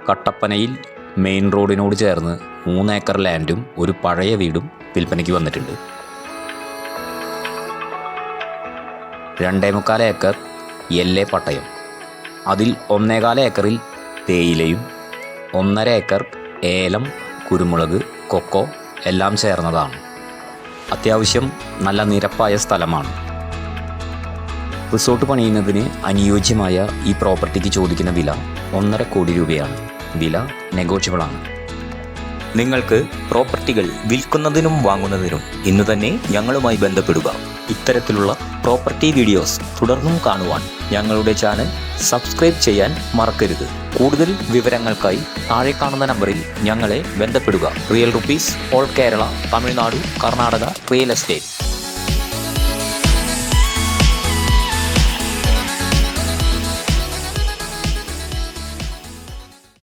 കട്ടപ്പനയിൽ മെയിൻ റോഡിനോട് ചേർന്ന് 3 ഏക്കർ ലാൻഡും ഒരു പഴയ വീടും വിൽപ്പനയ്ക്ക് വന്നിട്ടുണ്ട്. 2.25 ഏക്കർ എല്ലേ പട്ടയം. അതിൽ 1.25 ഏക്കറിൽ തേയിലയും 1.5 ഏക്കർ ഏലം, കുരുമുളക്, കൊക്കോ എല്ലാം ചേർന്നതാണ്. അത്യാവശ്യം നല്ല നിരപ്പായ സ്ഥലമാണ്. റിസോർട്ട് പണിയുന്നതിന് അനുയോജ്യമായ ഈ പ്രോപ്പർട്ടിക്ക് ചോദിക്കുന്ന വില 1.5 കോടി രൂപയാണ്. വില നെഗോഷ്യബിളാണ്. നിങ്ങൾക്ക് പ്രോപ്പർട്ടികൾ വിൽക്കുന്നതിനും വാങ്ങുന്നതിനും ഇന്ന് തന്നെ ഞങ്ങളുമായി ബന്ധപ്പെടുക. ഇത്തരത്തിലുള്ള പ്രോപ്പർട്ടി വീഡിയോസ് തുടർന്നും കാണുവാൻ ഞങ്ങളുടെ ചാനൽ സബ്സ്ക്രൈബ് ചെയ്യാൻ മറക്കരുത്. കൂടുതൽ വിവരങ്ങൾക്കായി താഴെ കാണുന്ന നമ്പറിൽ ഞങ്ങളെ ബന്ധപ്പെടുക. Real rupees, all Kerala, Tamil Nadu, Karnataka real estate.